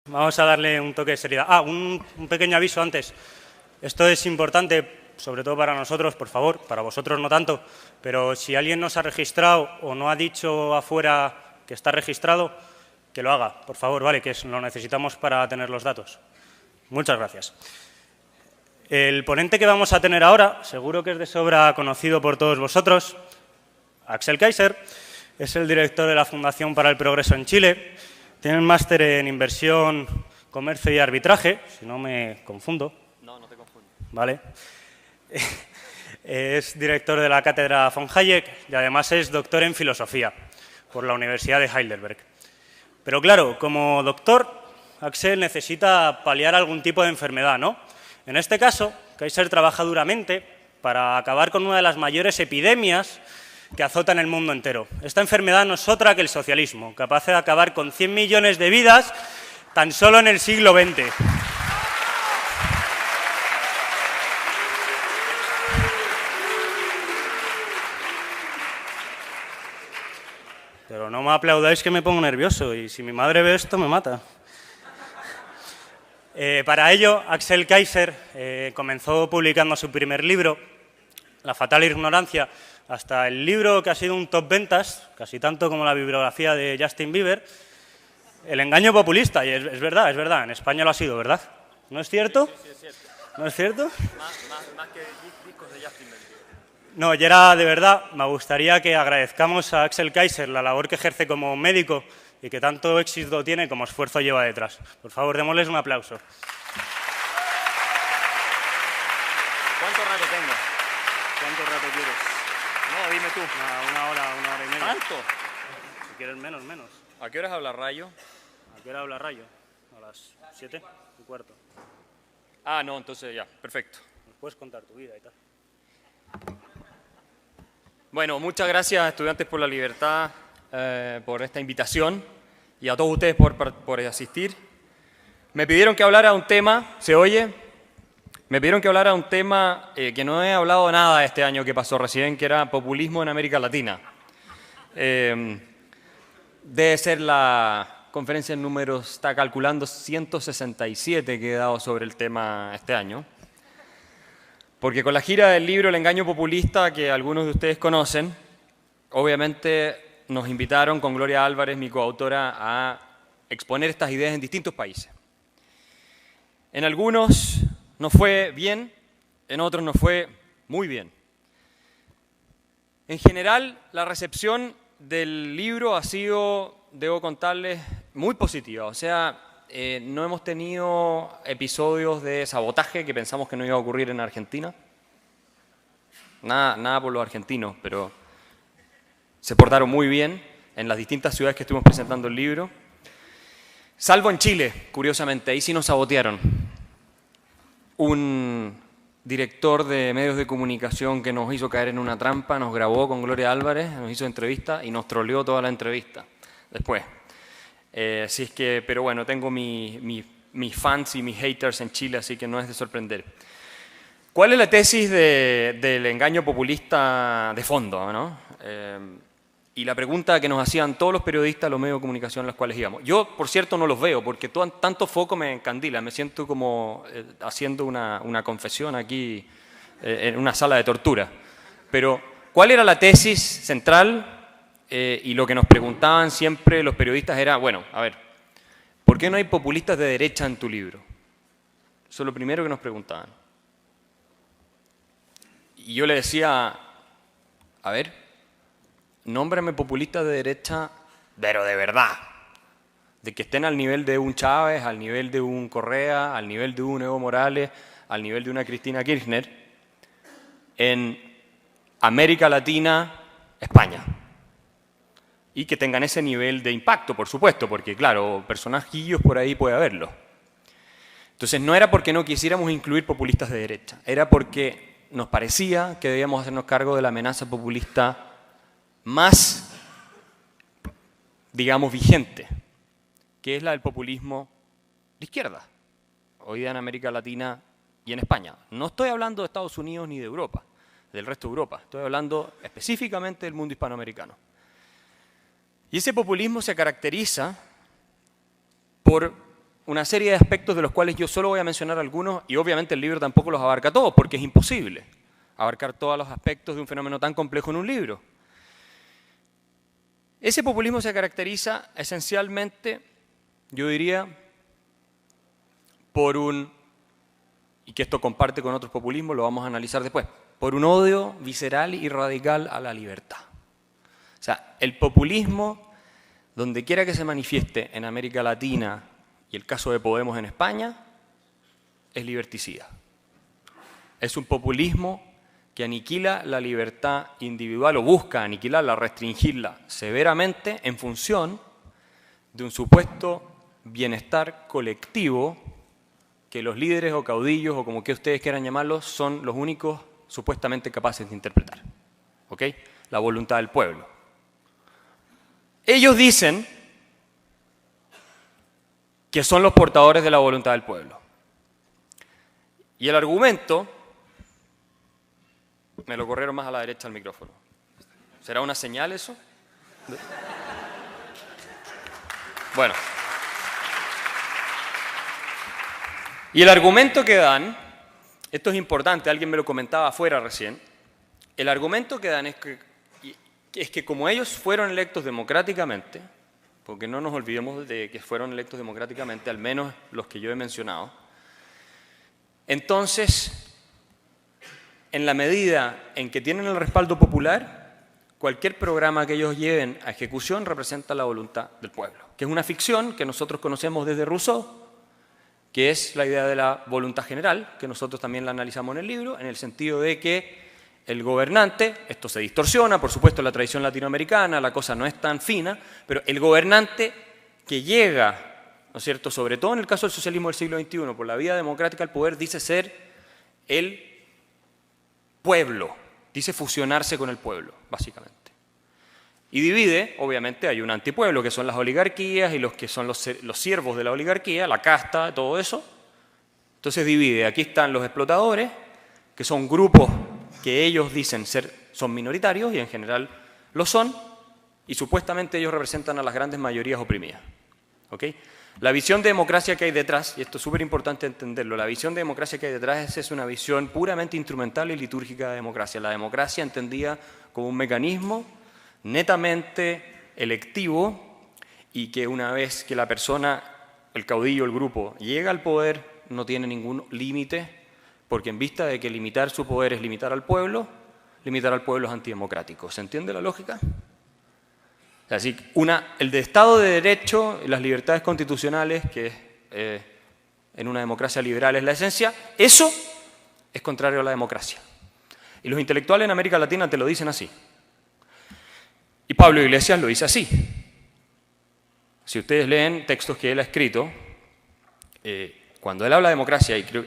Vamos a darle un toque de seriedad. Un pequeño aviso antes. Esto es importante, sobre todo para nosotros, por favor, para vosotros no tanto, pero si alguien no se ha registrado o no ha dicho afuera que está registrado, que lo haga, por favor, ¿vale? Que lo necesitamos para tener los datos. Muchas gracias. El ponente que vamos a tener ahora, seguro que es de sobra conocido por todos vosotros, Axel Kaiser, es el director de la Fundación para el Progreso en Chile. Tiene un máster en Inversión, Comercio y Arbitraje, si no me confundo. No, no te confundo. Vale. Es director de la Cátedra von Hayek y además es doctor en Filosofía por la Universidad de Heidelberg. Pero claro, como doctor, Axel necesita paliar algún tipo de enfermedad, ¿no? En este caso, Kaiser trabaja duramente para acabar con una de las mayores epidemias que azotan el mundo entero. Esta enfermedad no es otra que el socialismo, capaz de acabar con 100 millones de vidas tan solo en el siglo XX. Pero no me aplaudáis que me pongo nervioso y si mi madre ve esto me mata. Para ello, Axel Kaiser comenzó publicando su primer libro, La fatal ignorancia, hasta el libro que ha sido un top ventas, casi tanto como la bibliografía de Justin Bieber, El engaño populista. Y es verdad, en España lo ha sido, ¿verdad? ¿No es cierto? Sí, es cierto. ¿No es cierto? Más que discos de Justin Bieber. No, y era de verdad, me gustaría que agradezcamos a Axel Kaiser la labor que ejerce como médico y que tanto éxito tiene como esfuerzo lleva detrás. Por favor, démosles un aplauso. ¿Cuánto rato tengo? ¿Cuánto rato quieres? No, dime tú. Una hora y media. ¿Tanto? Si quieres menos. ¿A qué horas habla Rayo? ¿A qué hora habla Rayo? A las 7:15. Ah, no, entonces ya, perfecto. Nos puedes contar tu vida y tal. Bueno, muchas gracias, Estudiantes por la Libertad, por esta invitación y a todos ustedes por asistir. Me pidieron que hablara de un tema, ¿se oye? Me pidieron que hablara de un tema que no he hablado nada este año que pasó recién, que era populismo en América Latina. Debe ser la conferencia en números, está calculando 167 que he dado sobre el tema este año. Porque con la gira del libro El engaño populista, que algunos de ustedes conocen, obviamente nos invitaron con Gloria Álvarez, mi coautora, a exponer estas ideas en distintos países. En algunos nos fue bien, en otros nos fue muy bien. En general, la recepción del libro ha sido, debo contarles, muy positiva. O sea, no hemos tenido episodios de sabotaje que pensamos que no iba a ocurrir en Argentina. Nada por los argentinos, pero se portaron muy bien en las distintas ciudades que estuvimos presentando el libro. Salvo en Chile, curiosamente, ahí sí nos sabotearon. Un director de medios de comunicación que nos hizo caer en una trampa, nos grabó con Gloria Álvarez, nos hizo entrevista y nos troleó toda la entrevista después. Así es que, pero bueno, tengo mis fans y mis haters en Chile, así que no es de sorprender. ¿Cuál es la tesis del engaño populista de fondo, ¿no? Y la pregunta que nos hacían todos los periodistas, los medios de comunicación a los cuales íbamos. Yo, por cierto, no los veo porque tanto foco me encandila, me siento como haciendo una confesión aquí en una sala de tortura. Pero, ¿cuál era la tesis central? Y lo que nos preguntaban siempre los periodistas era, bueno, a ver, ¿por qué no hay populistas de derecha en tu libro? Eso es lo primero que nos preguntaban. Y yo le decía, a ver, nómbrame populistas de derecha, pero de verdad, de que estén al nivel de un Chávez, al nivel de un Correa, al nivel de un Evo Morales, al nivel de una Cristina Kirchner, en América Latina, España. Y que tengan ese nivel de impacto, por supuesto, porque claro, personajillos por ahí puede haberlo. Entonces no era porque no quisiéramos incluir populistas de derecha, era porque nos parecía que debíamos hacernos cargo de la amenaza populista más, digamos, vigente, que es la del populismo de izquierda, hoy día en América Latina y en España. No estoy hablando de Estados Unidos ni de Europa, del resto de Europa, estoy hablando específicamente del mundo hispanoamericano. Y ese populismo se caracteriza por una serie de aspectos de los cuales yo solo voy a mencionar algunos y obviamente el libro tampoco los abarca todos porque es imposible abarcar todos los aspectos de un fenómeno tan complejo en un libro. Ese populismo se caracteriza esencialmente, yo diría, por un, y que esto comparte con otros populismos, lo vamos a analizar después, por un odio visceral y radical a la libertad. O sea, el populismo, donde quiera que se manifieste en América Latina y el caso de Podemos en España, es liberticida. Es un populismo que aniquila la libertad individual o busca aniquilarla, restringirla severamente en función de un supuesto bienestar colectivo que los líderes o caudillos o como que ustedes quieran llamarlos son los únicos supuestamente capaces de interpretar. ¿Ok? La voluntad del pueblo. Ellos dicen que son los portadores de la voluntad del pueblo. Y el argumento, me lo corrieron más a la derecha al micrófono. ¿Será una señal eso? Bueno. Y el argumento que dan, esto es importante, alguien me lo comentaba afuera recién, el argumento que dan es que como ellos fueron electos democráticamente, porque no nos olvidemos de que fueron electos democráticamente, al menos los que yo he mencionado, entonces, en la medida en que tienen el respaldo popular, cualquier programa que ellos lleven a ejecución representa la voluntad del pueblo, que es una ficción que nosotros conocemos desde Rousseau, que es la idea de la voluntad general, que nosotros también la analizamos en el libro, en el sentido de que el gobernante, esto se distorsiona, por supuesto en la tradición latinoamericana, la cosa no es tan fina, pero el gobernante que llega, ¿no es cierto?, sobre todo en el caso del socialismo del siglo XXI, por la vía democrática al poder, dice ser el pueblo, dice fusionarse con el pueblo, básicamente. Y divide, obviamente, hay un antipueblo, que son las oligarquías y los que son los siervos de la oligarquía, la casta, todo eso. Entonces divide, aquí están los explotadores, que son grupos que ellos dicen son minoritarios y en general lo son, y supuestamente ellos representan a las grandes mayorías oprimidas. ¿Ok? La visión de democracia que hay detrás, y esto es súper importante entenderlo, la visión de democracia que hay detrás es una visión puramente instrumental y litúrgica de democracia. La democracia entendida como un mecanismo netamente electivo y que una vez que la persona, el caudillo, el grupo, llega al poder, no tiene ningún límite, porque en vista de que limitar su poder es limitar al pueblo es antidemocrático. ¿Se entiende la lógica? Así, el de Estado de Derecho, las libertades constitucionales, que en una democracia liberal es la esencia, eso es contrario a la democracia. Y los intelectuales en América Latina te lo dicen así. Y Pablo Iglesias lo dice así. Si ustedes leen textos que él ha escrito, cuando él habla de democracia, y creo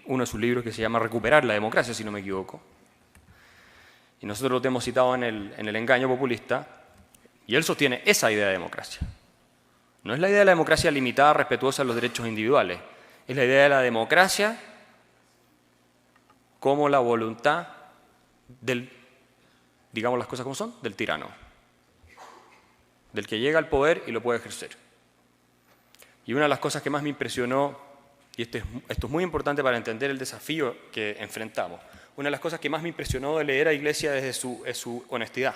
uno de sus libros que se llama Recuperar la democracia, si no me equivoco, y nosotros lo hemos citado en el engaño populista, y él sostiene esa idea de democracia. No es la idea de la democracia limitada, respetuosa de los derechos individuales, es la idea de la democracia como la voluntad del, digamos las cosas como son, del tirano, del que llega al poder y lo puede ejercer. Y una de las cosas que más me impresionó, y esto es muy importante para entender el desafío que enfrentamos, una de las cosas que más me impresionó de leer a Iglesias es su honestidad,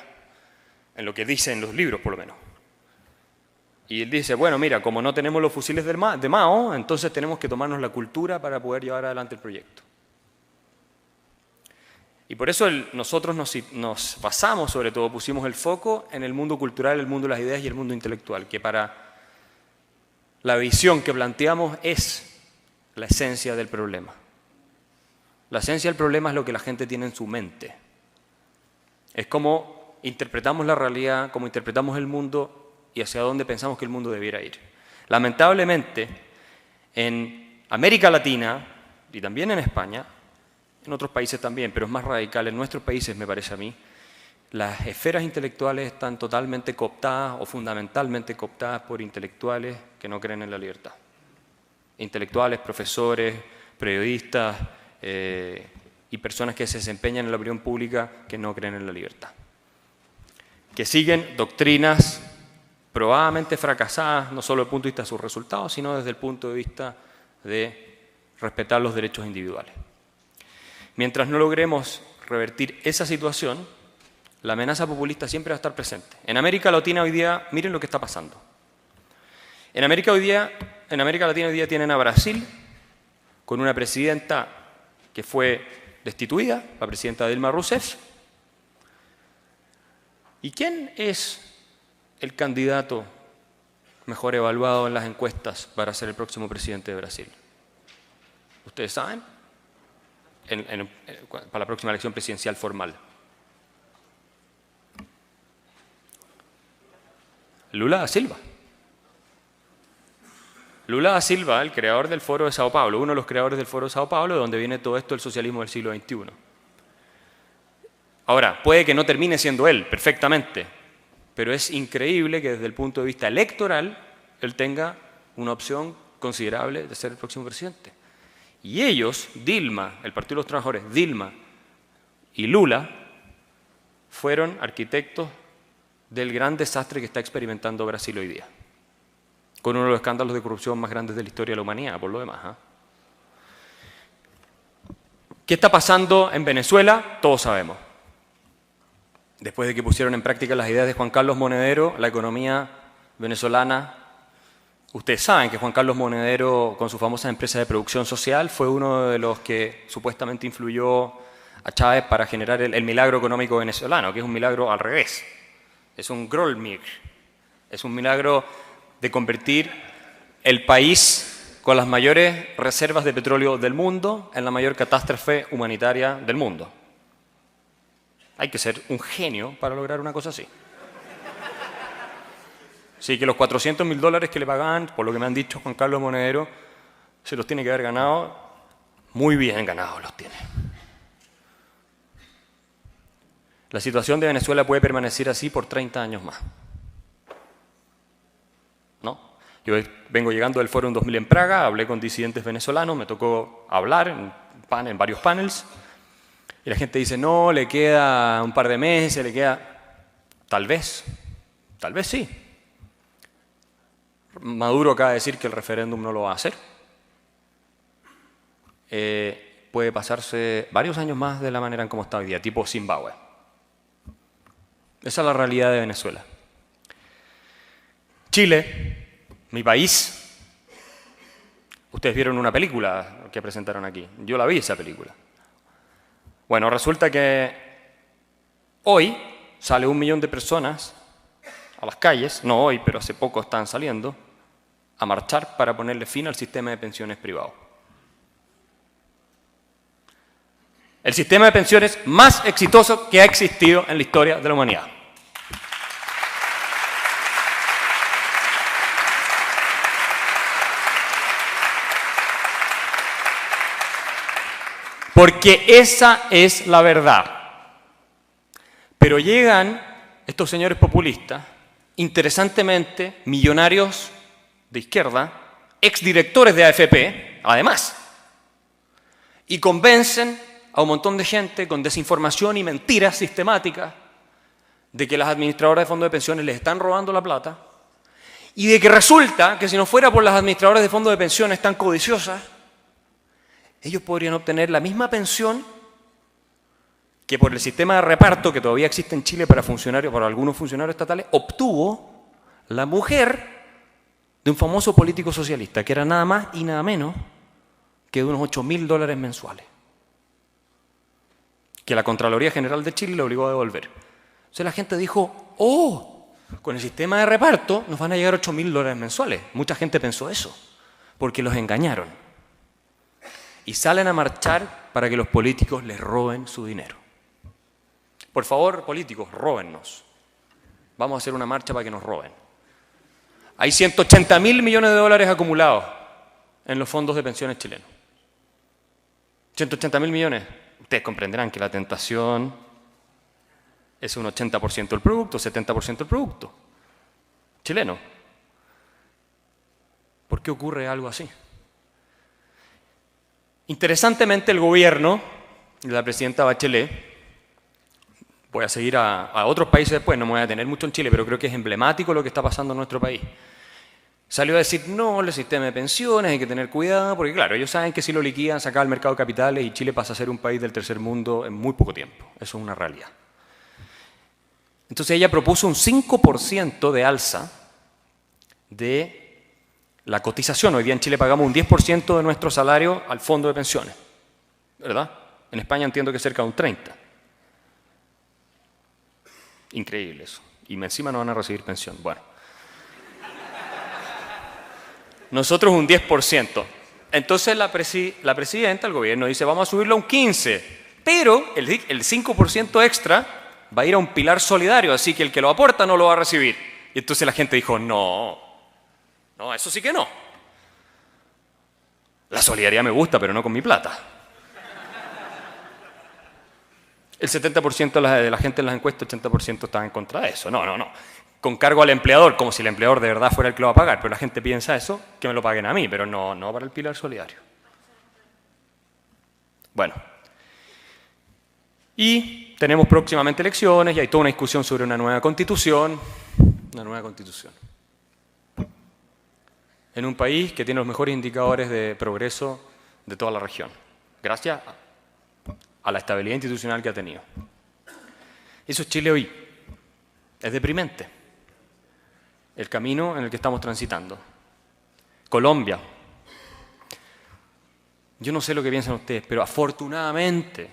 en lo que dice en los libros por lo menos. Y él dice, bueno, mira, como no tenemos los fusiles de Mao, entonces tenemos que tomarnos la cultura para poder llevar adelante el proyecto. Y por eso nosotros nos basamos, sobre todo, pusimos el foco en el mundo cultural, el mundo de las ideas y el mundo intelectual, que para la visión que planteamos es la esencia del problema. La esencia del problema es lo que la gente tiene en su mente. Es cómo interpretamos la realidad, cómo interpretamos el mundo y hacia dónde pensamos que el mundo debiera ir. Lamentablemente, en América Latina y también en España, en otros países también, pero es más radical, en nuestros países me parece a mí, las esferas intelectuales están totalmente cooptadas o fundamentalmente cooptadas por intelectuales que no creen en la libertad. Intelectuales, profesores, periodistas y personas que se desempeñan en la opinión pública que no creen en la libertad. Que siguen doctrinas probadamente fracasadas, no solo desde el punto de vista de sus resultados, sino desde el punto de vista de respetar los derechos individuales. Mientras no logremos revertir esa situación, la amenaza populista siempre va a estar presente. En América Latina hoy día, miren lo que está pasando. En América Latina hoy día tienen a Brasil con una presidenta que fue destituida, la presidenta Dilma Rousseff. ¿Y quién es el candidato mejor evaluado en las encuestas para ser el próximo presidente de Brasil? ¿Ustedes saben? Para la próxima elección presidencial formal. Lula da Silva. Lula da Silva, el creador del Foro de Sao Paulo, uno de los creadores del Foro de Sao Paulo, de donde viene todo esto del socialismo del siglo XXI. Ahora, puede que no termine siendo él, perfectamente, pero es increíble que desde el punto de vista electoral él tenga una opción considerable de ser el próximo presidente. Y ellos, Dilma, el Partido de los Trabajadores, Dilma y Lula, fueron arquitectos del gran desastre que está experimentando Brasil hoy día, con uno de los escándalos de corrupción más grandes de la historia de la humanidad, por lo demás. ¿Qué está pasando en Venezuela? Todos sabemos. Después de que pusieron en práctica las ideas de Juan Carlos Monedero, la economía venezolana, ustedes saben que Juan Carlos Monedero, con su famosa empresa de producción social, fue uno de los que supuestamente influyó a Chávez para generar el milagro económico venezolano, que es un milagro al revés. Es un Grolmir, es un milagro de convertir el país con las mayores reservas de petróleo del mundo en la mayor catástrofe humanitaria del mundo. Hay que ser un genio para lograr una cosa así. Sí, que los $400.000 que le pagaban, por lo que me han dicho Juan Carlos Monedero, se los tiene que haber ganado, muy bien ganados los tiene. La situación de Venezuela puede permanecer así por 30 años más. ¿No? Yo vengo llegando del Foro 2000 en Praga, hablé con disidentes venezolanos, me tocó hablar en varios panels, y la gente dice, no, le queda un par de meses, le queda... Tal vez sí. Maduro acaba de decir que el referéndum no lo va a hacer. Puede pasarse varios años más de la manera en cómo está hoy día, tipo Zimbabue. Esa es la realidad de Venezuela. Chile, mi país. Ustedes vieron una película que presentaron aquí. Yo la vi, esa película. Bueno, resulta que hoy sale 1 millón de personas a las calles, no hoy, pero hace poco están saliendo, a marchar para ponerle fin al sistema de pensiones privado. El sistema de pensiones más exitoso que ha existido en la historia de la humanidad. Porque esa es la verdad. Pero llegan estos señores populistas, interesantemente, millonarios de izquierda, exdirectores de AFP, además, y convencen a un montón de gente con desinformación y mentiras sistemáticas de que las administradoras de fondos de pensiones les están robando la plata y de que resulta que si no fuera por las administradoras de fondos de pensiones tan codiciosas, ellos podrían obtener la misma pensión que por el sistema de reparto que todavía existe en Chile para algunos funcionarios estatales, obtuvo la mujer de un famoso político socialista, que era nada más y nada menos que de unos $8.000 mensuales, que la Contraloría General de Chile le obligó a devolver. Entonces la gente dijo, con el sistema de reparto nos van a llegar $8.000 mensuales. Mucha gente pensó eso, porque los engañaron. Y salen a marchar para que los políticos les roben su dinero. Por favor, políticos, róbennos. Vamos a hacer una marcha para que nos roben. Hay $180.000 millones acumulados en los fondos de pensiones chilenos. 180.000 millones. Ustedes comprenderán que la tentación es un 80% del producto, 70% del producto chileno. ¿Por qué ocurre algo así? Interesantemente, el gobierno de la presidenta Bachelet Voy a seguir a otros países después, no me voy a detener mucho en Chile, pero creo que es emblemático lo que está pasando en nuestro país. Salió a decir, no, el sistema de pensiones, hay que tener cuidado, porque claro, ellos saben que si lo liquidan, se acaba el mercado de capitales y Chile pasa a ser un país del tercer mundo en muy poco tiempo. Eso es una realidad. Entonces ella propuso un 5% de alza de la cotización. Hoy día en Chile pagamos un 10% de nuestro salario al fondo de pensiones, ¿verdad? En España entiendo que es cerca de un 30%. Increíble eso. Y encima no van a recibir pensión. Bueno. Nosotros un 10%. Entonces la presidenta, el gobierno, dice, vamos a subirlo a un 15%. Pero el 5% extra va a ir a un pilar solidario, así que el que lo aporta no lo va a recibir. Y entonces la gente dijo, no, eso sí que no. La solidaridad me gusta, pero no con mi plata. El 70% de la gente en las encuestas, 80% estaba en contra de eso. No. Con cargo al empleador, como si el empleador de verdad fuera el que lo va a pagar. Pero la gente piensa eso, que me lo paguen a mí, pero no para el pilar solidario. Bueno. Y tenemos próximamente elecciones y hay toda una discusión sobre una nueva constitución. Una nueva constitución. En un país que tiene los mejores indicadores de progreso de toda la región. Gracias a la estabilidad institucional que ha tenido. Eso es Chile hoy. Es deprimente el camino en el que estamos transitando. Colombia. Yo no sé lo que piensan ustedes, pero afortunadamente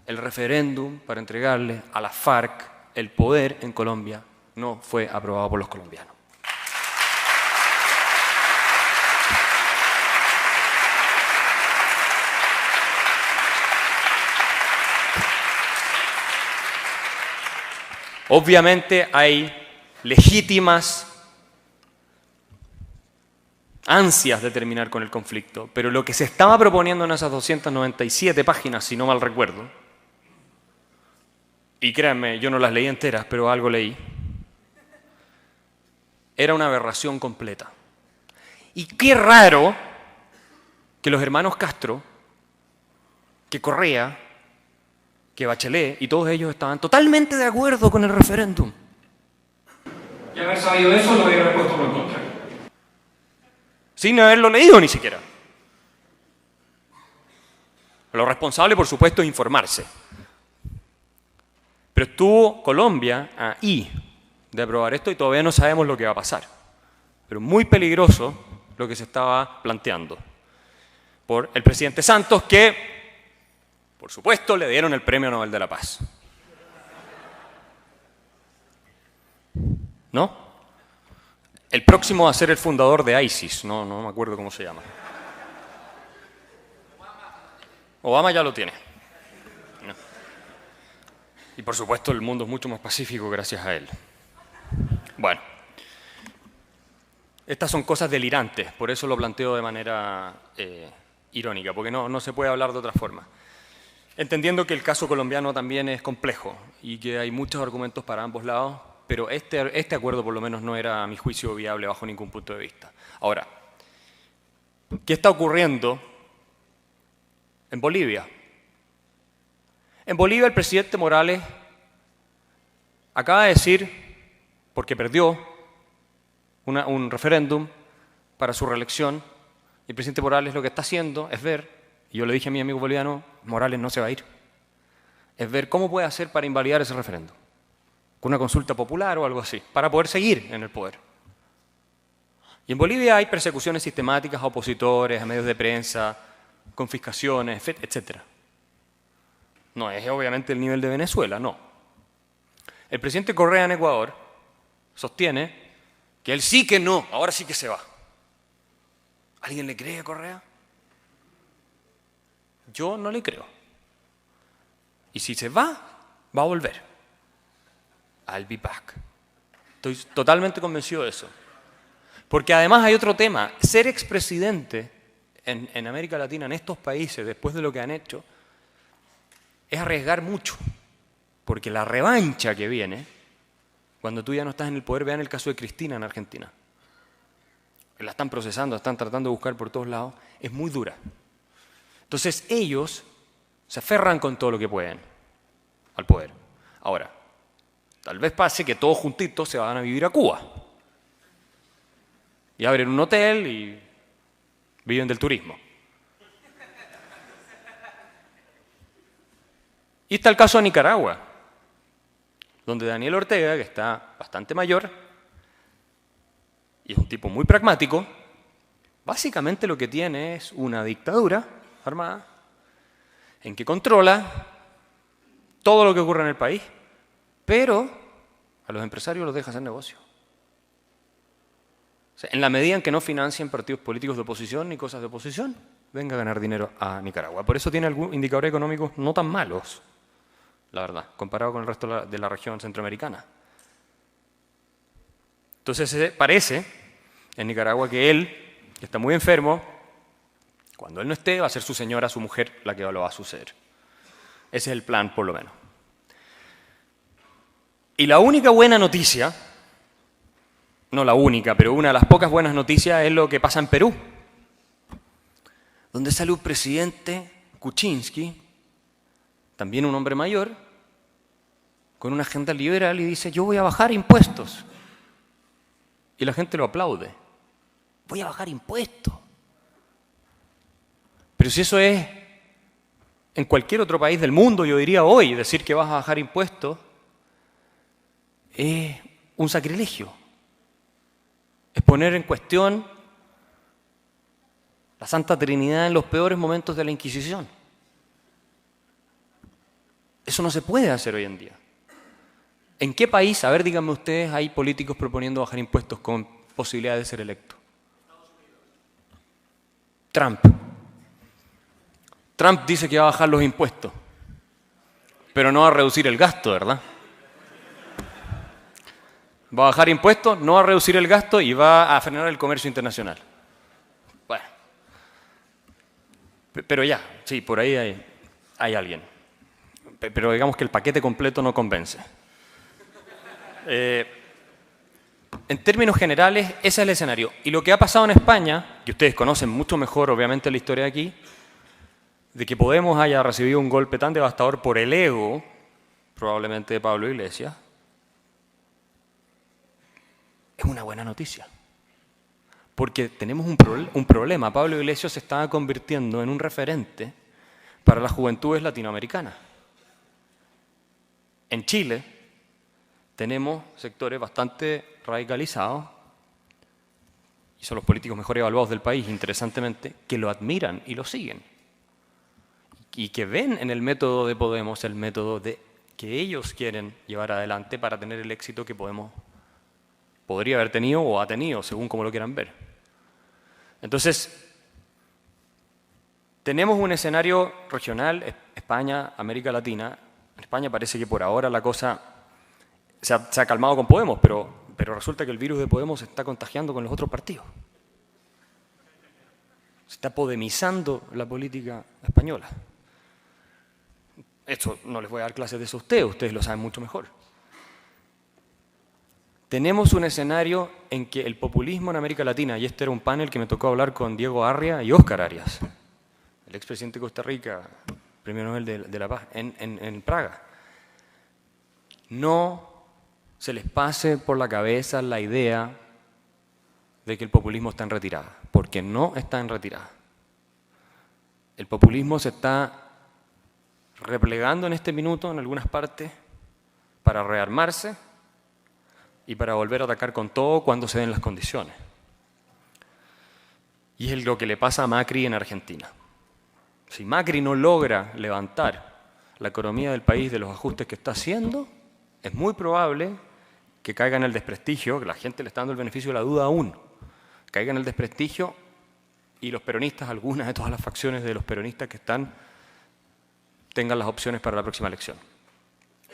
el referéndum para entregarle a la FARC el poder en Colombia no fue aprobado por los colombianos. Obviamente hay legítimas ansias de terminar con el conflicto, pero lo que se estaba proponiendo en esas 297 páginas, si no mal recuerdo, y créanme, yo no las leí enteras, pero algo leí, era una aberración completa. Y qué raro que los hermanos Castro, que Correa, que Bachelet, y todos ellos estaban totalmente de acuerdo con el referéndum. Y haber sabido eso, lo hubiera puesto por el contrario. Sin haberlo leído ni siquiera. Lo responsable, por supuesto, es informarse. Pero estuvo Colombia ahí de aprobar esto y todavía no sabemos lo que va a pasar. Pero muy peligroso lo que se estaba planteando por el presidente Santos, que, por supuesto, le dieron el Premio Nobel de la Paz. ¿No? El próximo va a ser el fundador de ISIS, no me acuerdo cómo se llama. Obama ya lo tiene. No. Y por supuesto el mundo es mucho más pacífico gracias a él. Bueno, estas son cosas delirantes, por eso lo planteo de manera irónica, porque no se puede hablar de otra forma. Entendiendo que el caso colombiano también es complejo y que hay muchos argumentos para ambos lados, pero este acuerdo por lo menos no era, a mi juicio, viable bajo ningún punto de vista. Ahora, ¿qué está ocurriendo en Bolivia? En Bolivia el presidente Morales acaba de decir, porque perdió un referéndum para su reelección, y el presidente Morales lo que está haciendo es ver, y yo le dije a mi amigo boliviano, Morales no se va a ir, es ver cómo puede hacer para invalidar ese referéndum. Con una consulta popular o algo así, para poder seguir en el poder. Y en Bolivia hay persecuciones sistemáticas a opositores, a medios de prensa, confiscaciones, etc. No es obviamente el nivel de Venezuela, no. El presidente Correa en Ecuador sostiene que él sí que no, ahora sí que se va. ¿Alguien le cree a Correa? Yo no le creo. Y si se va a volver. I'll be back. Estoy totalmente convencido de eso. Porque además hay otro tema. Ser expresidente en América Latina, en estos países, después de lo que han hecho, es arriesgar mucho. Porque la revancha que viene, cuando tú ya no estás en el poder, vean el caso de Cristina en Argentina. La están procesando, están tratando de buscar por todos lados, es muy dura. Entonces ellos se aferran con todo lo que pueden al poder. Ahora, tal vez pase que todos juntitos se van a vivir a Cuba. Y abren un hotel y viven del turismo. Y está el caso de Nicaragua, donde Daniel Ortega, que está bastante mayor y es un tipo muy pragmático, básicamente lo que tiene es una dictadura armada en que controla todo lo que ocurre en el país, pero a los empresarios los deja hacer negocio. O sea, en la medida en que no financien partidos políticos de oposición ni cosas de oposición, venga a ganar dinero a Nicaragua. Por eso tiene algunos indicadores económicos no tan malos, la verdad, comparado con el resto de la región centroamericana. Entonces parece en Nicaragua que él, que está muy enfermo, cuando él no esté, va a ser su señora, su mujer, la que lo va a suceder. Ese es el plan, por lo menos. Y la única buena noticia, no la única, pero una de las pocas buenas noticias es lo que pasa en Perú, donde sale un presidente, Kuczynski, también un hombre mayor, con una agenda liberal y dice, yo voy a bajar impuestos. Y la gente lo aplaude. Voy a bajar impuestos. Pero si eso es en cualquier otro país del mundo, yo diría hoy, decir que vas a bajar impuestos es un sacrilegio. Es poner en cuestión la Santa Trinidad en los peores momentos de la Inquisición. Eso no se puede hacer hoy en día. ¿En qué país, a ver, díganme ustedes, hay políticos proponiendo bajar impuestos con posibilidad de ser electo? Trump. Trump dice que va a bajar los impuestos, pero no va a reducir el gasto, ¿verdad? Va a bajar impuestos, no va a reducir el gasto y va a frenar el comercio internacional. Bueno. Pero ya, sí, por ahí hay alguien. Pero digamos que el paquete completo no convence. En términos generales, ese es el escenario. Y lo que ha pasado en España, que ustedes conocen mucho mejor, obviamente, la historia de aquí, de que Podemos haya recibido un golpe tan devastador por el ego, probablemente de Pablo Iglesias, es una buena noticia. Porque tenemos un problema. Pablo Iglesias se estaba convirtiendo en un referente para las juventudes latinoamericanas. En Chile tenemos sectores bastante radicalizados, y son los políticos mejor evaluados del país, interesantemente, que lo admiran y lo siguen. Y que ven en el método de Podemos el método que ellos quieren llevar adelante para tener el éxito que Podemos podría haber tenido o ha tenido, según como lo quieran ver. Entonces, tenemos un escenario regional, España, América Latina. En España parece que por ahora la cosa se ha calmado con Podemos, pero resulta que el virus de Podemos se está contagiando con los otros partidos. Se está podemizando la política española. Esto no les voy a dar clases de eso a ustedes lo saben mucho mejor. Tenemos un escenario en que el populismo en América Latina, y este era un panel que me tocó hablar con Diego Arria y Óscar Arias, el expresidente de Costa Rica, Premio Nobel de la Paz, en Praga. No se les pase por la cabeza la idea de que el populismo está en retirada, porque no está en retirada. El populismo se está replegando en este minuto en algunas partes para rearmarse y para volver a atacar con todo cuando se den las condiciones. Y es lo que le pasa a Macri en Argentina. Si Macri no logra levantar la economía del país de los ajustes que está haciendo, es muy probable que caiga en el desprestigio, que la gente le está dando el beneficio de la duda aún, caiga en el desprestigio y los peronistas, algunas de todas las facciones de los peronistas que están, tengan las opciones para la próxima elección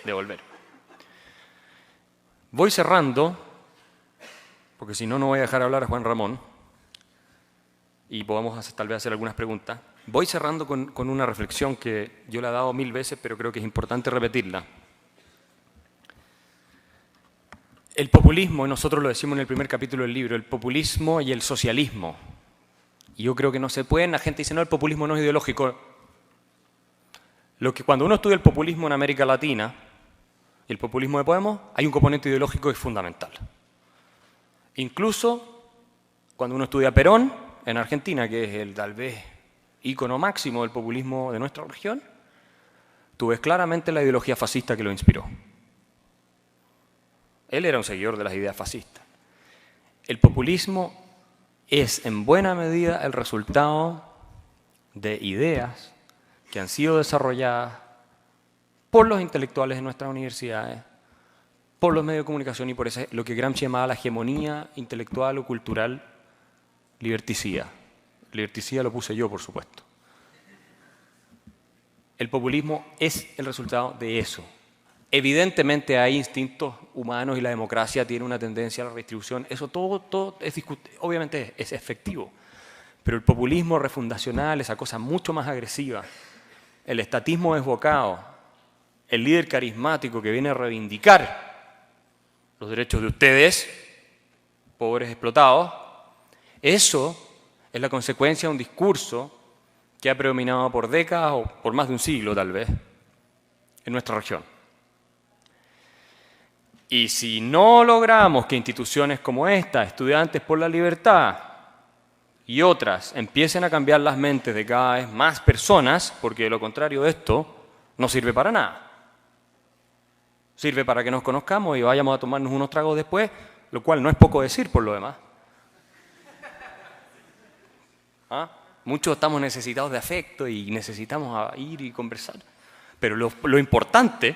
de volver. Voy cerrando, porque si no, no voy a dejar hablar a Juan Ramón y podamos tal vez hacer algunas preguntas. Voy cerrando con una reflexión que yo la he dado 1000 veces, pero creo que es importante repetirla. El populismo, y nosotros lo decimos en el primer capítulo del libro, el populismo y el socialismo. Y yo creo que no se pueden, la gente dice, no, el populismo no es ideológico. Cuando uno estudia el populismo en América Latina, y el populismo de Podemos, hay un componente ideológico que es fundamental. Incluso cuando uno estudia Perón en Argentina, que es el tal vez ícono máximo del populismo de nuestra región, tú ves claramente la ideología fascista que lo inspiró. Él era un seguidor de las ideas fascistas. El populismo es en buena medida el resultado de ideas que han sido desarrolladas por los intelectuales de nuestras universidades, por los medios de comunicación y por eso lo que Gramsci llamaba la hegemonía intelectual o cultural liberticida. Liberticida lo puse yo, por supuesto. El populismo es el resultado de eso. Evidentemente hay instintos humanos y la democracia tiene una tendencia a la redistribución. Eso todo es obviamente es efectivo. Pero el populismo refundacional, esa cosa mucho más agresiva, el estatismo desbocado, el líder carismático que viene a reivindicar los derechos de ustedes, pobres explotados, eso es la consecuencia de un discurso que ha predominado por décadas o por más de un siglo tal vez en nuestra región. Y si no logramos que instituciones como esta, Estudiantes por la Libertad y otras, empiecen a cambiar las mentes de cada vez más personas, porque de lo contrario de esto no sirve para nada. Sirve para que nos conozcamos y vayamos a tomarnos unos tragos después, lo cual no es poco decir por lo demás. ¿Ah? Muchos estamos necesitados de afecto y necesitamos ir y conversar. Pero lo importante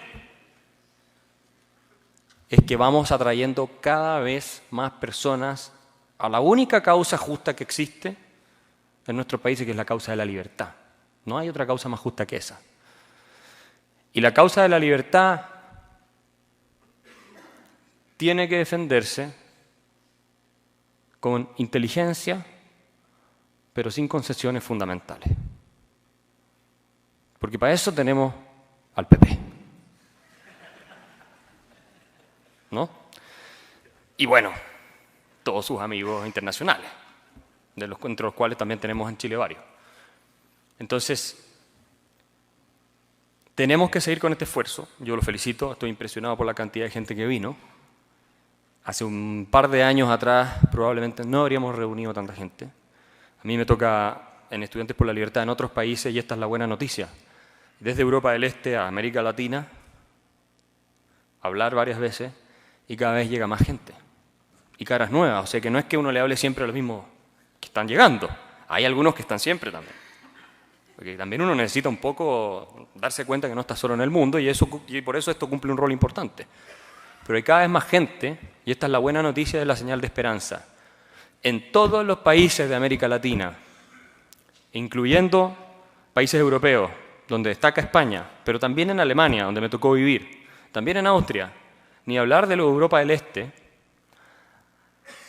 es que vamos atrayendo cada vez más personas a la única causa justa que existe en nuestro país, que es la causa de la libertad. No hay otra causa más justa que esa. Y la causa de la libertad tiene que defenderse con inteligencia, pero sin concesiones fundamentales. Porque para eso tenemos al PP. ¿No? Y bueno, todos sus amigos internacionales, entre los cuales también tenemos en Chile varios. Entonces, tenemos que seguir con este esfuerzo. Yo lo felicito, estoy impresionado por la cantidad de gente que vino. Hace un par de años atrás probablemente no habríamos reunido tanta gente. A mí me toca en Estudiantes por la Libertad en otros países y esta es la buena noticia. Desde Europa del Este a América Latina, hablar varias veces y cada vez llega más gente. Y caras nuevas, o sea que no es que uno le hable siempre a los mismos que están llegando. Hay algunos que están siempre también. Porque también uno necesita un poco darse cuenta que no está solo en el mundo y por eso esto cumple un rol importante. Pero hay cada vez más gente, y esta es la buena noticia de la señal de esperanza. En todos los países de América Latina, incluyendo países europeos, donde destaca España, pero también en Alemania, donde me tocó vivir, también en Austria, ni hablar de la Europa del Este,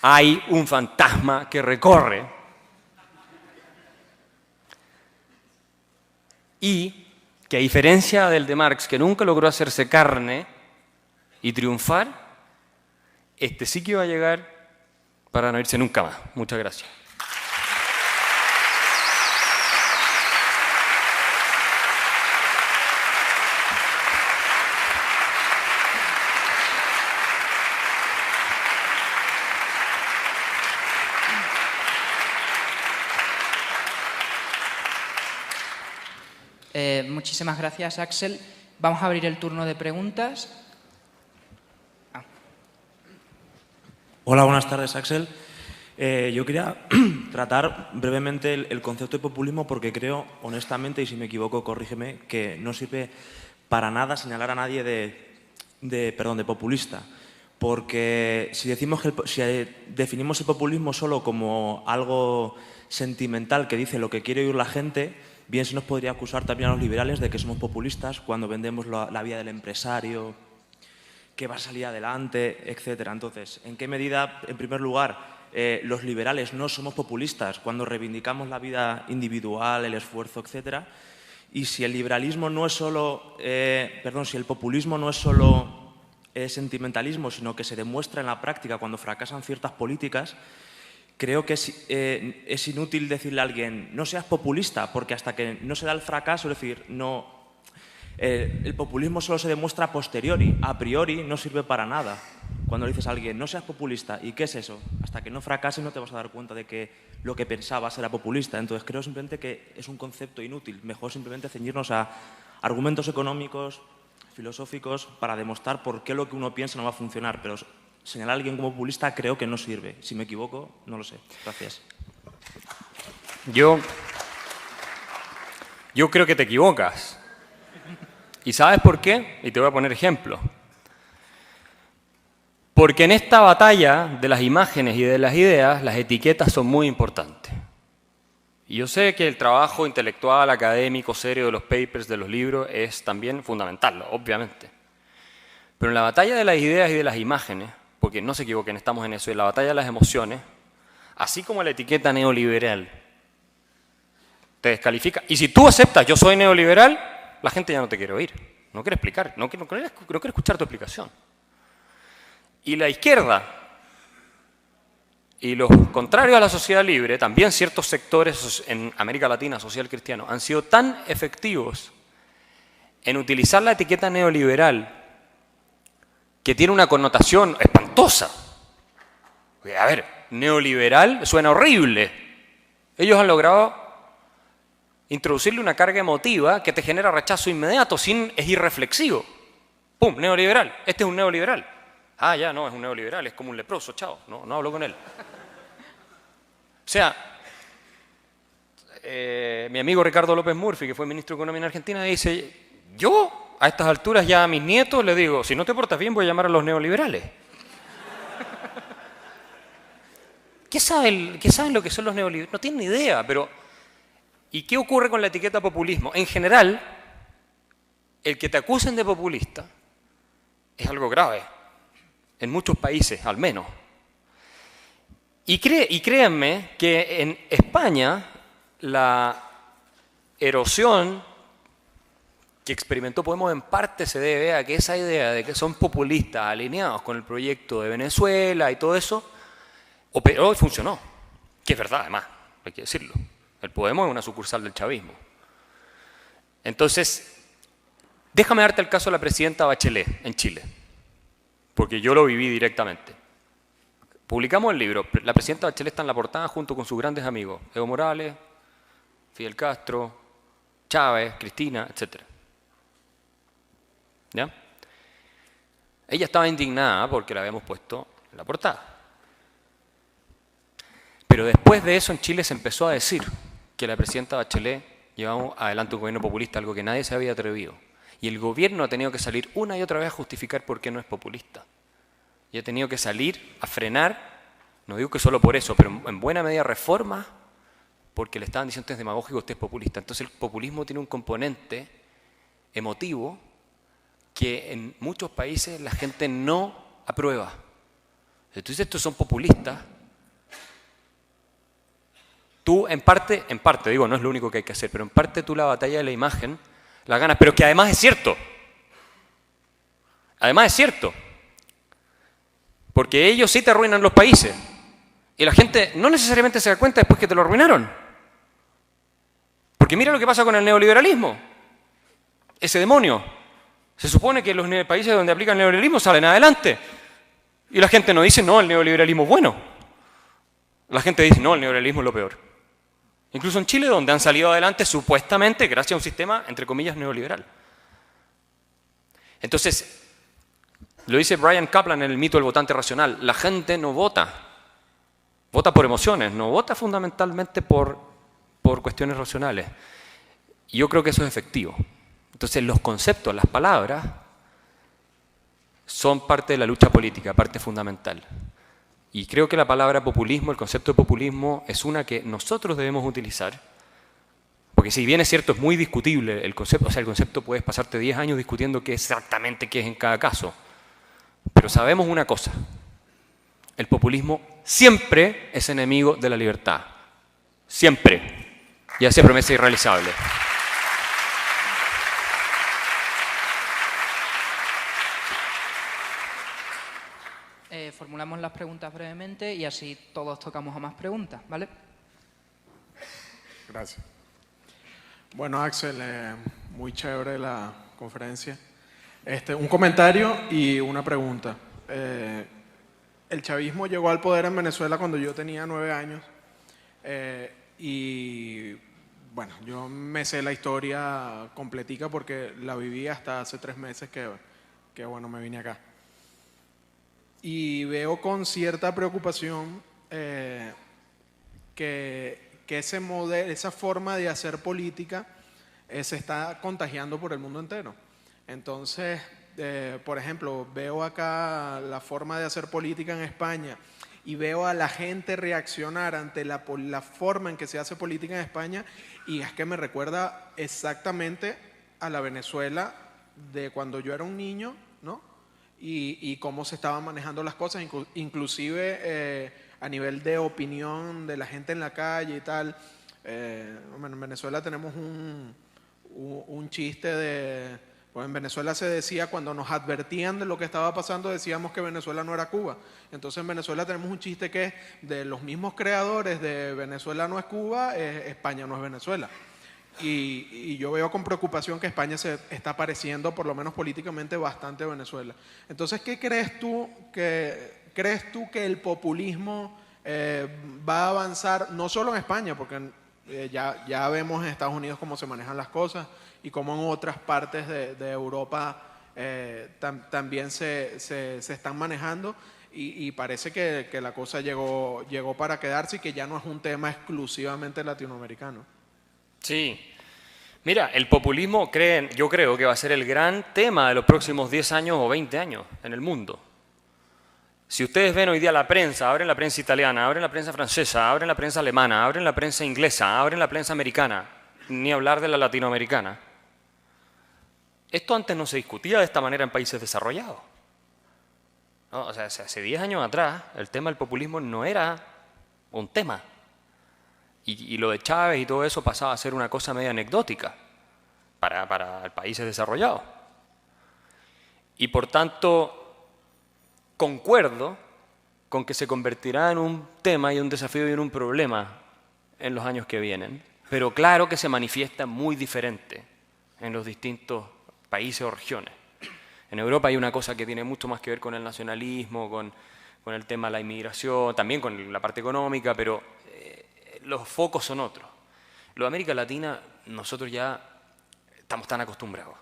hay un fantasma que recorre y que a diferencia del de Marx, que nunca logró hacerse carne y triunfar, este sí que va a llegar para no irse nunca más. Muchas gracias. Muchísimas gracias, Axel. Vamos a abrir el turno de preguntas. Hola, buenas tardes, Axel. Yo quería tratar brevemente el concepto de populismo porque creo, honestamente, y si me equivoco, corrígeme, que no sirve para nada señalar a nadie de populista. Porque si definimos el populismo solo como algo sentimental que dice lo que quiere oír la gente, bien se nos podría acusar también a los liberales de que somos populistas cuando vendemos la vida del empresario, que va a salir adelante, etcétera. Entonces, ¿en qué medida, en primer lugar, los liberales no somos populistas cuando reivindicamos la vida individual, el esfuerzo, etcétera? Y si el liberalismo no es solo, si el populismo no es solo sentimentalismo, sino que se demuestra en la práctica cuando fracasan ciertas políticas, creo que es inútil decirle a alguien no seas populista, porque hasta que no se da el fracaso, es decir, no El populismo solo se demuestra a posteriori, a priori no sirve para nada. Cuando le dices a alguien, no seas populista, ¿y qué es eso? Hasta que no fracases no te vas a dar cuenta de que lo que pensabas era populista. Entonces creo simplemente que es un concepto inútil. Mejor simplemente ceñirnos a argumentos económicos, filosóficos, para demostrar por qué lo que uno piensa no va a funcionar. Pero señalar a alguien como populista creo que no sirve. Si me equivoco, no lo sé. Gracias. Yo creo que te equivocas. ¿Y sabes por qué? Y te voy a poner ejemplo. Porque en esta batalla de las imágenes y de las ideas, las etiquetas son muy importantes. Y yo sé que el trabajo intelectual, académico, serio de los papers, de los libros, es también fundamental, obviamente. Pero en la batalla de las ideas y de las imágenes, porque no se equivoquen, estamos en eso, en la batalla de las emociones, así como la etiqueta neoliberal te descalifica. Y si tú aceptas, yo soy neoliberal, la gente ya no te quiere oír, no quiere explicar, no quiere escuchar tu explicación. Y la izquierda y los contrarios a la sociedad libre, también ciertos sectores en América Latina, social cristiano, han sido tan efectivos en utilizar la etiqueta neoliberal que tiene una connotación espantosa. A ver, neoliberal suena horrible. Ellos han logrado introducirle una carga emotiva que te genera rechazo inmediato, es irreflexivo. ¡Pum! Neoliberal. Este es un neoliberal. Ah, ya, no, es un neoliberal, es como un leproso, chao, no hablo con él. O sea, mi amigo Ricardo López Murphy, que fue ministro de Economía en Argentina, dice, yo a estas alturas ya a mis nietos les digo, si no te portas bien voy a llamar a los neoliberales. ¿Qué saben lo que son los neoliberales? No tienen ni idea, pero... ¿Y qué ocurre con la etiqueta populismo? En general, el que te acusen de populista es algo grave. En muchos países, al menos. Y créanme que en España la erosión que experimentó Podemos en parte se debe a que esa idea de que son populistas alineados con el proyecto de Venezuela y todo eso, operó y funcionó. Que es verdad, además, hay que decirlo. El Podemos es una sucursal del chavismo. Entonces, déjame darte el caso de la presidenta Bachelet en Chile. Porque yo lo viví directamente. Publicamos el libro, la presidenta Bachelet está en la portada junto con sus grandes amigos, Evo Morales, Fidel Castro, Chávez, Cristina, etc. ¿Ya? Ella estaba indignada porque la habíamos puesto en la portada. Pero después de eso en Chile se empezó a decir que la presidenta Bachelet llevaba adelante un gobierno populista, algo que nadie se había atrevido. Y el gobierno ha tenido que salir una y otra vez a justificar por qué no es populista. Y ha tenido que salir a frenar, no digo que solo por eso, pero en buena medida reformas, porque le estaban diciendo usted es demagógico, usted es populista. Entonces el populismo tiene un componente emotivo que en muchos países la gente no aprueba. Si tú dices estos son populistas, tú en parte, digo, no es lo único que hay que hacer, pero en parte tú la batalla de la imagen la ganas, pero que además es cierto. Además es cierto. Porque ellos sí te arruinan los países. Y la gente no necesariamente se da cuenta después que te lo arruinaron. Porque mira lo que pasa con el neoliberalismo. Ese demonio. Se supone que los países donde aplican el neoliberalismo salen adelante. Y la gente no dice, no, el neoliberalismo es bueno. La gente dice, no, el neoliberalismo es lo peor. Incluso en Chile, donde han salido adelante supuestamente gracias a un sistema, entre comillas, neoliberal. Entonces, lo dice Brian Kaplan en el mito del votante racional, la gente no vota. Vota por emociones, no vota fundamentalmente por cuestiones racionales. Y yo creo que eso es efectivo. Entonces, los conceptos, las palabras, son parte de la lucha política, parte fundamental. Y creo que la palabra populismo, el concepto de populismo, es una que nosotros debemos utilizar, porque si bien es cierto, es muy discutible el concepto, o sea, el concepto puedes pasarte 10 años discutiendo qué exactamente qué es en cada caso, pero sabemos una cosa, el populismo siempre es enemigo de la libertad, siempre, y hace promesa irrealizable. Formulamos las preguntas brevemente y así todos tocamos a más preguntas, ¿vale? Gracias. Bueno, Axel, muy chévere la conferencia. Un comentario y una pregunta. El chavismo llegó al poder en Venezuela cuando yo tenía 9 años y bueno, yo me sé la historia completica porque la viví hasta hace 3 meses que bueno, me vine acá. Y veo con cierta preocupación que ese modelo, esa forma de hacer política se está contagiando por el mundo entero. Entonces, por ejemplo, veo acá la forma de hacer política en España y veo a la gente reaccionar ante la forma en que se hace política en España y es que me recuerda exactamente a la Venezuela de cuando yo era un niño, ¿no? Y cómo se estaban manejando las cosas, inclusive a nivel de opinión de la gente en la calle y tal. En Venezuela tenemos un chiste de... Pues en Venezuela se decía, cuando nos advertían de lo que estaba pasando, decíamos que Venezuela no era Cuba. Entonces en Venezuela tenemos un chiste que es de los mismos creadores de Venezuela no es Cuba, España no es Venezuela. Y yo veo con preocupación que España se está pareciendo, por lo menos políticamente, bastante a Venezuela. Entonces, ¿qué crees tú que el populismo va a avanzar, no solo en España, porque ya vemos en Estados Unidos cómo se manejan las cosas y cómo en otras partes de Europa también se están manejando y parece que la cosa llegó para quedarse y que ya no es un tema exclusivamente latinoamericano? Sí. Mira, el populismo yo creo que va a ser el gran tema de los próximos 10 años o 20 años en el mundo. Si ustedes ven hoy día la prensa, abren la prensa italiana, abren la prensa francesa, abren la prensa alemana, abren la prensa inglesa, abren la prensa americana, ni hablar de la latinoamericana. Esto antes no se discutía de esta manera en países desarrollados. No, o sea, hace 10 años atrás el tema del populismo no era un tema. Y lo de Chávez y todo eso pasaba a ser una cosa medio anecdótica para países desarrollados. Y por tanto, concuerdo con que se convertirá en un tema y un desafío y en un problema en los años que vienen. Pero claro que se manifiesta muy diferente en los distintos países o regiones. En Europa hay una cosa que tiene mucho más que ver con el nacionalismo, con el tema de la inmigración, también con la parte económica, pero los focos son otros. Lo de América Latina, nosotros ya estamos tan acostumbrados.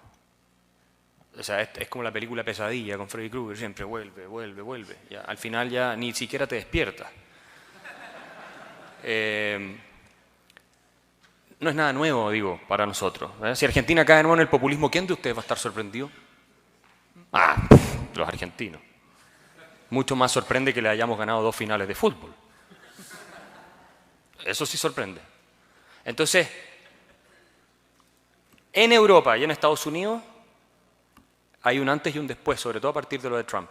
O sea, es como la película Pesadilla con Freddy Krueger, siempre vuelve, vuelve, vuelve. Ya, al final ya ni siquiera te despiertas. No es nada nuevo, digo, para nosotros. Si Argentina cae de nuevo en el populismo, ¿quién de ustedes va a estar sorprendido? Los argentinos. Mucho más sorprende que le hayamos ganado 2 finales de fútbol. Eso sí sorprende. Entonces, en Europa y en Estados Unidos hay un antes y un después, sobre todo a partir de lo de Trump.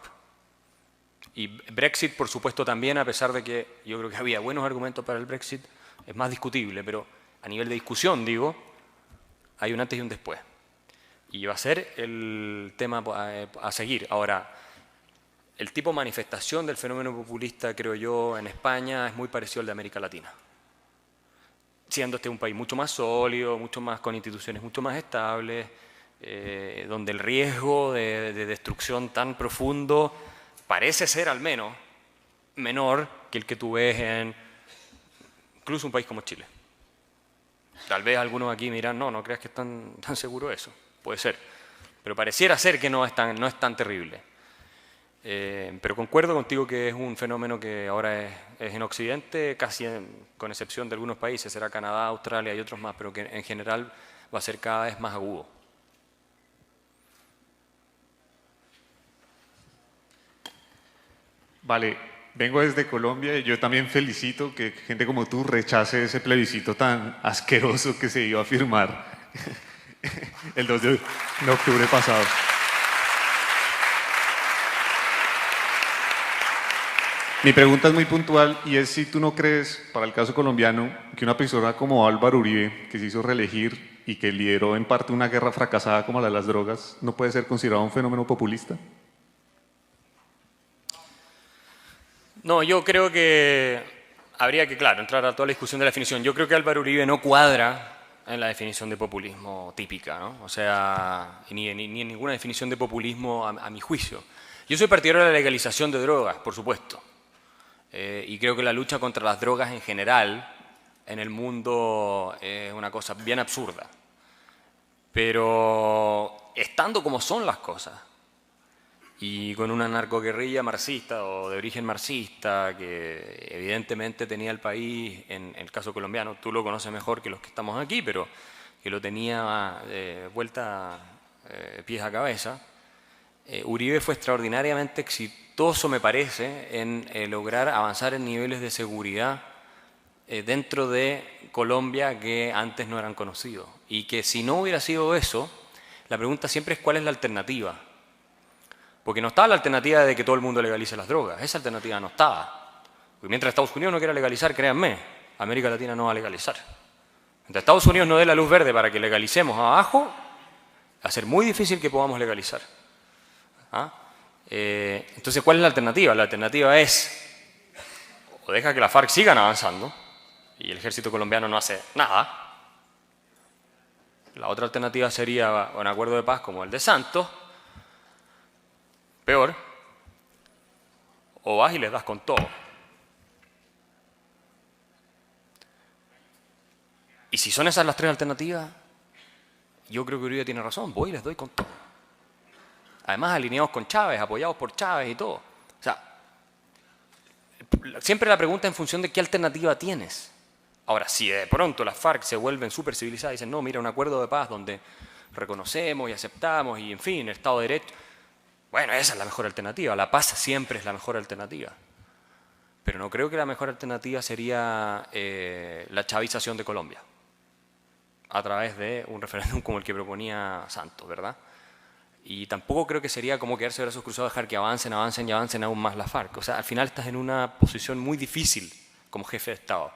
Y Brexit, por supuesto, también, a pesar de que yo creo que había buenos argumentos para el Brexit, es más discutible, pero a nivel de discusión, digo, hay un antes y un después. Y va a ser el tema a seguir. Ahora, el tipo de manifestación del fenómeno populista, creo yo, en España es muy parecido al de América Latina. Siendo este un país mucho más sólido, mucho más con instituciones mucho más estables, donde el riesgo de destrucción tan profundo parece ser al menos menor que el que tú ves en incluso un país como Chile. Tal vez algunos aquí me dirán, no creas que es tan seguro eso. Puede ser. Pero pareciera ser que no es tan terrible. Pero concuerdo contigo que es un fenómeno que ahora es en Occidente, casi con excepción de algunos países, será Canadá, Australia y otros más, pero que en general va a ser cada vez más agudo. Vale, vengo desde Colombia y yo también felicito que gente como tú rechace ese plebiscito tan asqueroso que se iba a firmar el 2 de octubre pasado. Mi pregunta es muy puntual y es si tú no crees, para el caso colombiano, que una persona como Álvaro Uribe, que se hizo reelegir y que lideró en parte una guerra fracasada como la de las drogas, no puede ser considerado un fenómeno populista. No, yo creo que habría que, claro, entrar a toda la discusión de la definición. Yo creo que Álvaro Uribe no cuadra en la definición de populismo típica, ¿no? O sea, ni en ninguna definición de populismo a mi juicio. Yo soy partidario de la legalización de drogas, por supuesto. Y creo que la lucha contra las drogas en general en el mundo es una cosa bien absurda. Pero estando como son las cosas, y con una narcoguerrilla marxista o de origen marxista que evidentemente tenía el país, en el caso colombiano, tú lo conoces mejor que los que estamos aquí, pero que lo tenía vuelta pies a cabeza, Uribe fue extraordinariamente exitoso, me parece, en lograr avanzar en niveles de seguridad dentro de Colombia que antes no eran conocidos. Y que si no hubiera sido eso, la pregunta siempre es ¿cuál es la alternativa? Porque no estaba la alternativa de que todo el mundo legalice las drogas. Esa alternativa no estaba. Porque mientras Estados Unidos no quiera legalizar, créanme, América Latina no va a legalizar. Mientras Estados Unidos no dé la luz verde para que legalicemos abajo, va a ser muy difícil que podamos legalizar. ¿Ah? Entonces, ¿cuál es la alternativa? La alternativa es o deja que las FARC sigan avanzando y el ejército colombiano no hace nada. La otra alternativa sería un acuerdo de paz como el de Santos, peor, o vas y les das con todo. Y si son esas las tres alternativas, yo creo que Uribe tiene razón, voy y les doy con todo. Además alineados con Chávez, apoyados por Chávez y todo. O sea, siempre la pregunta en función de qué alternativa tienes. Ahora, si de pronto las FARC se vuelven súper civilizadas y dicen, no, mira, un acuerdo de paz donde reconocemos y aceptamos y, en fin, el Estado de Derecho, bueno, esa es la mejor alternativa. La paz siempre es la mejor alternativa. Pero no creo que la mejor alternativa sería la chavización de Colombia a través de un referéndum como el que proponía Santos, ¿verdad? Y tampoco creo que sería como quedarse de brazos cruzados, dejar que avancen y avancen aún más la FARC. O sea, al final estás en una posición muy difícil como jefe de Estado.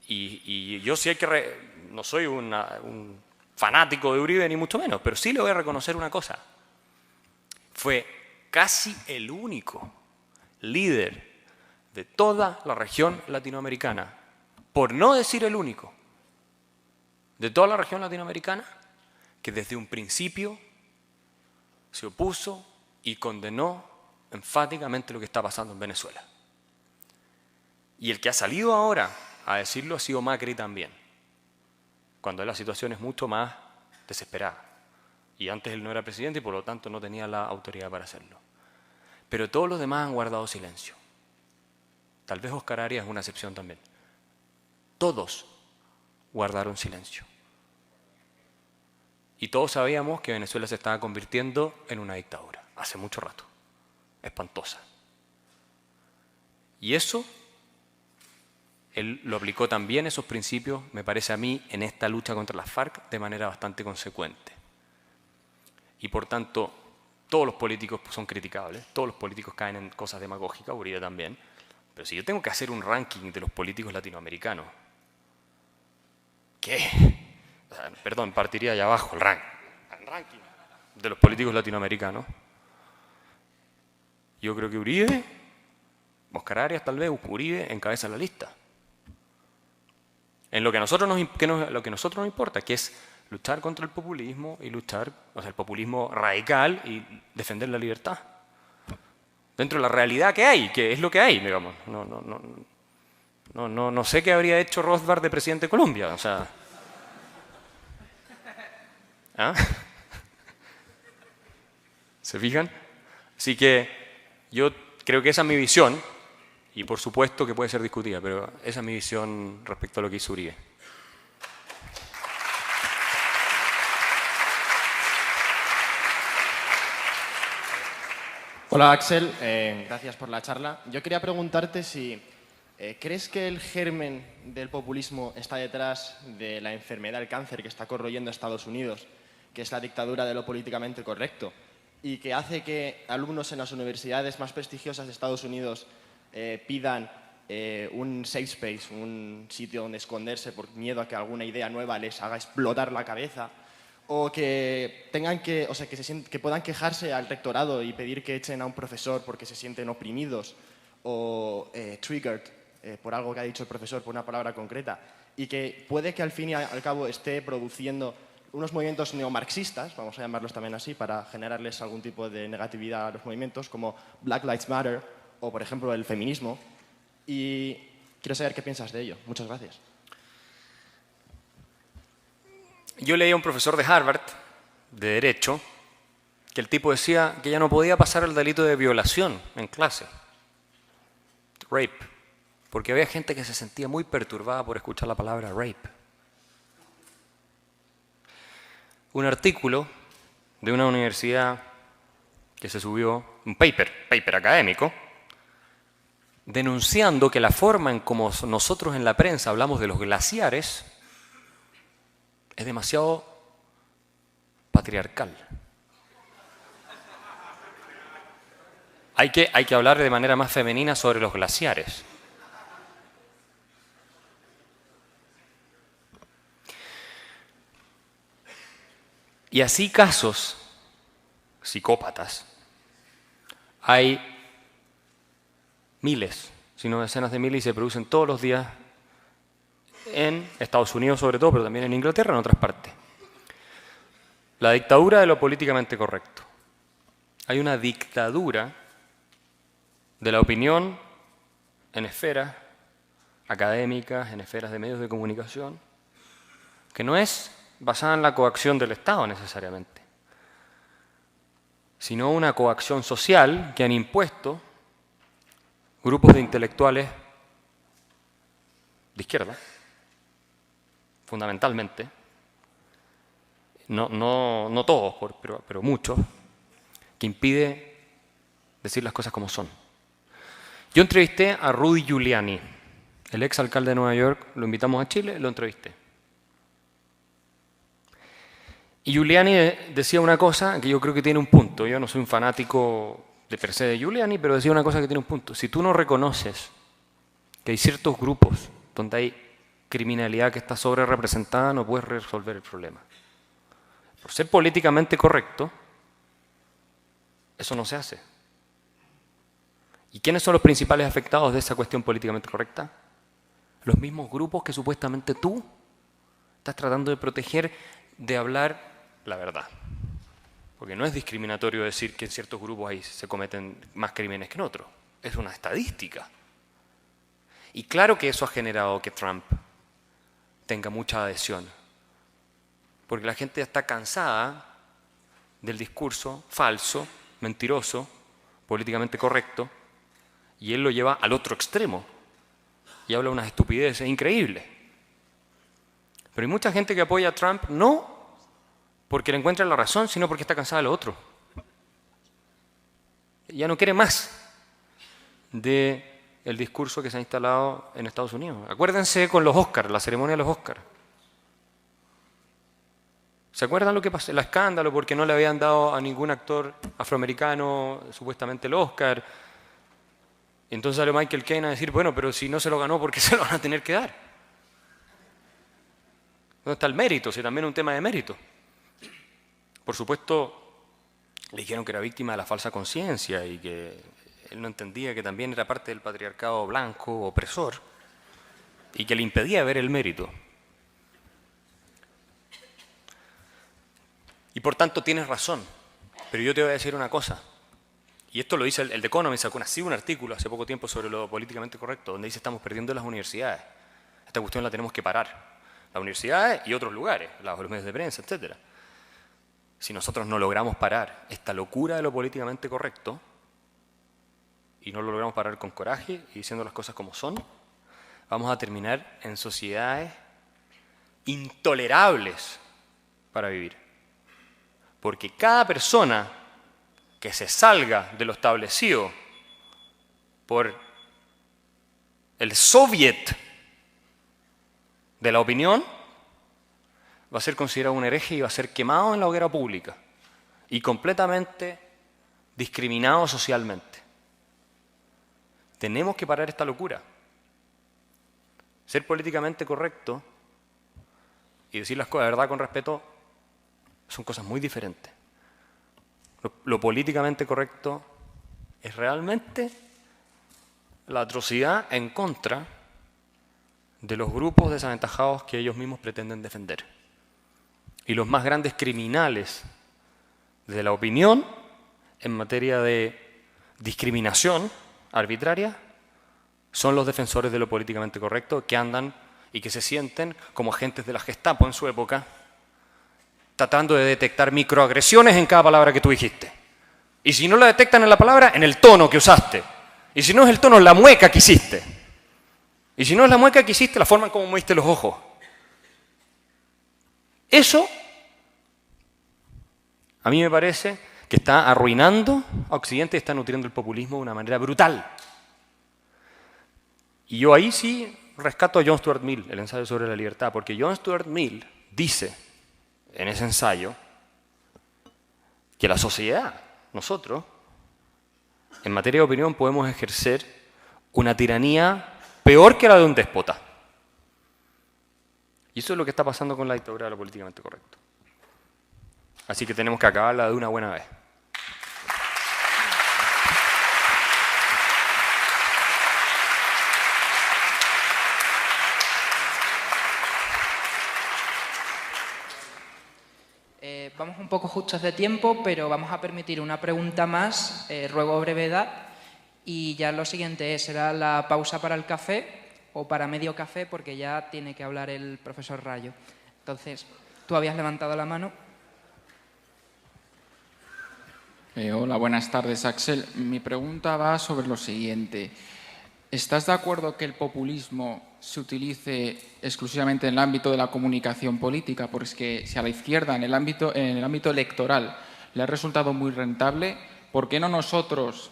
Y yo sí hay que... no soy un fanático de Uribe, ni mucho menos, pero sí le voy a reconocer una cosa. Fue casi el único líder de toda la región latinoamericana, por no decir el único, de toda la región latinoamericana, que desde un principio se opuso y condenó enfáticamente lo que está pasando en Venezuela. Y el que ha salido ahora a decirlo ha sido Macri también, cuando la situación es mucho más desesperada. Y antes él no era presidente y por lo tanto no tenía la autoridad para hacerlo. Pero todos los demás han guardado silencio. Tal vez Oscar Arias es una excepción también. Todos guardaron silencio. Y todos sabíamos que Venezuela se estaba convirtiendo en una dictadura, hace mucho rato, espantosa. Y eso, él lo aplicó también, esos principios, me parece a mí, en esta lucha contra las FARC de manera bastante consecuente. Y por tanto, todos los políticos son criticables, todos los políticos caen en cosas demagógicas, Uribe también. Pero si yo tengo que hacer un ranking de los políticos latinoamericanos, ¿qué? O sea, perdón, partiría allá abajo el ranking de los políticos latinoamericanos. Yo creo que Uribe, Oscar Arias tal vez, Uribe encabeza la lista. En lo que a nosotros nos importa, que es luchar contra el populismo y luchar, o sea, el populismo radical y defender la libertad. Dentro de la realidad que hay, que es lo que hay, digamos. No sé qué habría hecho Rothbard de presidente de Colombia, o sea. ¿Ah? ¿Se fijan? Así que yo creo que esa es mi visión, y por supuesto que puede ser discutida, pero esa es mi visión respecto a lo que hizo Uribe. Hola Axel, gracias por la charla. Yo quería preguntarte si ¿crees que el germen del populismo está detrás de la enfermedad, el cáncer que está corroyendo a Estados Unidos, que es la dictadura de lo políticamente correcto, y que hace que alumnos en las universidades más prestigiosas de Estados Unidos pidan un safe space, un sitio donde esconderse por miedo a que alguna idea nueva les haga explotar la cabeza? O que tengan que, o sea, que puedan quejarse al rectorado y pedir que echen a un profesor porque se sienten oprimidos o triggered por algo que ha dicho el profesor, por una palabra concreta. y que puede que al fin y al cabo esté produciendo unos movimientos neomarxistas, vamos a llamarlos también así, para generarles algún tipo de negatividad a los movimientos, como Black Lives Matter o, por ejemplo, el feminismo. Y quiero saber qué piensas de ello. Muchas gracias. Yo leí a un profesor de Harvard, de Derecho, que el tipo decía que ya no podía pasar el delito de violación en clase. Rape. Porque había gente que se sentía muy perturbada por escuchar la palabra rape. Un artículo de una universidad que se subió, un paper académico, denunciando que la forma en como nosotros en la prensa hablamos de los glaciares es demasiado patriarcal. Hay que hablar de manera más femenina sobre los glaciares. Y así casos psicópatas hay miles, si no decenas de miles, y se producen todos los días en Estados Unidos sobre todo, pero también en Inglaterra y en otras partes. La dictadura de lo políticamente correcto. Hay una dictadura de la opinión en esferas académicas, en esferas de medios de comunicación, que no es basada en la coacción del Estado necesariamente, sino una coacción social que han impuesto grupos de intelectuales de izquierda, fundamentalmente, no todos, pero muchos, que impide decir las cosas como son. Yo entrevisté a Rudy Giuliani, el ex alcalde de Nueva York, lo invitamos a Chile, lo entrevisté. Y Giuliani decía una cosa que yo creo que tiene un punto. Yo no soy un fanático de per se de Giuliani, pero decía una cosa que tiene un punto. Si tú no reconoces que hay ciertos grupos donde hay criminalidad que está sobre representada, no puedes resolver el problema. Por ser políticamente correcto, eso no se hace. ¿Y quiénes son los principales afectados de esa cuestión políticamente correcta? Los mismos grupos que supuestamente tú estás tratando de proteger, de hablar la verdad. Porque no es discriminatorio decir que en ciertos grupos ahí se cometen más crímenes que en otros. Es una estadística. Y claro que eso ha generado que Trump tenga mucha adhesión. Porque la gente está cansada del discurso falso, mentiroso, políticamente correcto, y él lo lleva al otro extremo. Y habla unas estupideces increíbles. Pero hay mucha gente que apoya a Trump no porque le encuentra la razón, sino porque está cansada de lo otro. Ya no quiere más del discurso que se ha instalado en Estados Unidos. Acuérdense con los Oscars, la ceremonia de los Oscars. ¿Se acuerdan lo que pasó? El escándalo porque no le habían dado a ningún actor afroamericano supuestamente el Oscar. Entonces salió Michael Caine a decir, bueno, pero si no se lo ganó, ¿por qué se lo van a tener que dar? ¿Dónde está el mérito? Si también es un tema de mérito. Por supuesto, le dijeron que era víctima de la falsa conciencia y que él no entendía que también era parte del patriarcado blanco, opresor, y que le impedía ver el mérito. Y por tanto tienes razón, pero yo te voy a decir una cosa. Y esto lo dice el The Economist, sacó un artículo hace poco tiempo sobre lo políticamente correcto, donde dice estamos perdiendo las universidades. Esta cuestión la tenemos que parar. Las universidades y otros lugares, los medios de prensa, etc. Si nosotros no logramos parar esta locura de lo políticamente correcto, y no lo logramos parar con coraje y diciendo las cosas como son, vamos a terminar en sociedades intolerables para vivir. Porque cada persona que se salga de lo establecido por el soviet de la opinión va a ser considerado un hereje y va a ser quemado en la hoguera pública y completamente discriminado socialmente. Tenemos que parar esta locura. Ser políticamente correcto y decir las cosas de verdad con respeto son cosas muy diferentes. Lo políticamente correcto es realmente la atrocidad en contra de los grupos desaventajados que ellos mismos pretenden defender. Y los más grandes criminales de la opinión en materia de discriminación arbitraria son los defensores de lo políticamente correcto, que andan y que se sienten como agentes de la Gestapo en su época, tratando de detectar microagresiones en cada palabra que tú dijiste. Y si no la detectan en la palabra, en el tono que usaste. Y si no es el tono, la mueca que hiciste. Y si no es la mueca que hiciste, la forma en cómo moviste los ojos. Eso, a mí me parece que está arruinando a Occidente y está nutriendo el populismo de una manera brutal. Y yo ahí sí rescato a John Stuart Mill, el ensayo sobre la libertad, porque John Stuart Mill dice en ese ensayo que la sociedad, nosotros, en materia de opinión podemos ejercer una tiranía peor que la de un déspota. Y eso es lo que está pasando con la dictadura de lo políticamente correcto. Así que tenemos que acabarla de una buena vez. Vamos un poco justos de tiempo, pero vamos a permitir una pregunta más, ruego brevedad, y ya lo siguiente será la pausa para el café o para medio café, porque ya tiene que hablar el profesor Rayo. Entonces, tú habías levantado la mano. Hola, buenas tardes, Axel. Mi pregunta va sobre lo siguiente. ¿Estás de acuerdo que el populismo se utilice exclusivamente en el ámbito de la comunicación política? Porque es que si a la izquierda, en el ámbito electoral, le ha resultado muy rentable, ¿por qué no nosotros,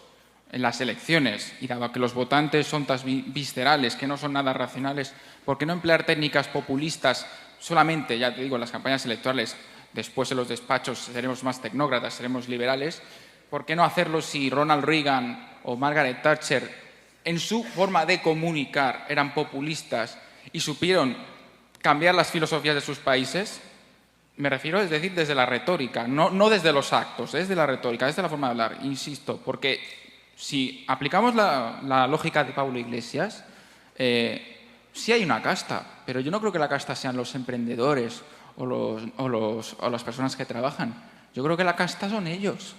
en las elecciones, y dado que los votantes son tan viscerales, que no son nada racionales, ¿por qué no emplear técnicas populistas solamente, ya te digo, en las campañas electorales? Después en los despachos seremos más tecnócratas, seremos liberales. ¿Por qué no hacerlo si Ronald Reagan o Margaret Thatcher en su forma de comunicar eran populistas y supieron cambiar las filosofías de sus países? Me refiero, es decir, desde la retórica, no desde los actos, desde la retórica, desde la forma de hablar, insisto, porque si aplicamos la lógica de Pablo Iglesias, sí hay una casta, pero yo no creo que la casta sean los emprendedores o las personas que trabajan. Yo creo que la casta son ellos.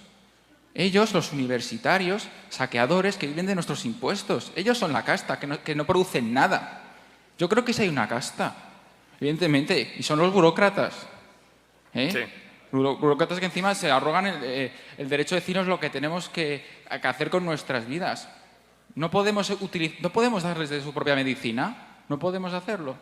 Ellos, los universitarios, saqueadores que viven de nuestros impuestos. Ellos son la casta, que no producen nada. Yo creo que sí hay una casta, evidentemente, y son los burócratas. Sí. Burócratas que encima se arrogan el derecho de decirnos lo que tenemos que hacer con nuestras vidas. ¿No podemos darles de su propia medicina? ¿No podemos hacerlo?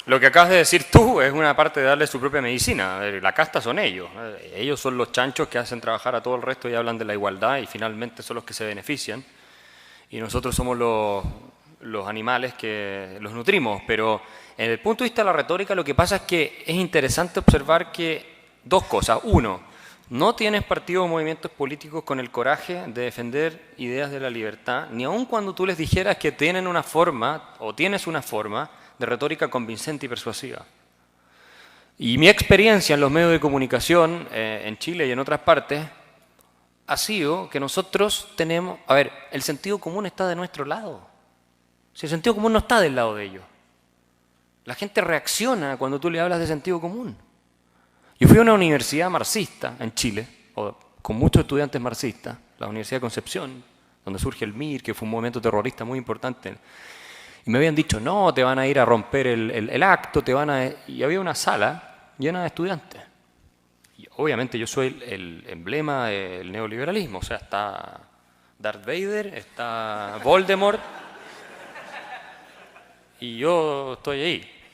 Lo que acabas de decir tú es una parte de darle su propia medicina. La casta son ellos. Ellos son los chanchos que hacen trabajar a todo el resto y hablan de la igualdad y finalmente son los que se benefician. Y nosotros somos los animales que los nutrimos. Pero en el punto de vista de la retórica, lo que pasa es que es interesante observar que dos cosas. Uno, no tienes partidos o movimientos políticos con el coraje de defender ideas de la libertad, ni aun cuando tú les dijeras que tienen una forma o tienes una forma de retórica convincente y persuasiva. Y mi experiencia en los medios de comunicación en Chile y en otras partes ha sido que nosotros tenemos... A ver, el sentido común está de nuestro lado. Si el sentido común no está del lado de ellos. La gente reacciona cuando tú le hablas de sentido común. Yo fui a una universidad marxista en Chile, con muchos estudiantes marxistas, la Universidad de Concepción, donde surge el MIR, que fue un movimiento terrorista muy importante. Y me habían dicho, no, te van a ir a romper el acto, y había una sala llena de estudiantes. Y obviamente yo soy el emblema del neoliberalismo, o sea, está Darth Vader, está Voldemort, y yo estoy ahí.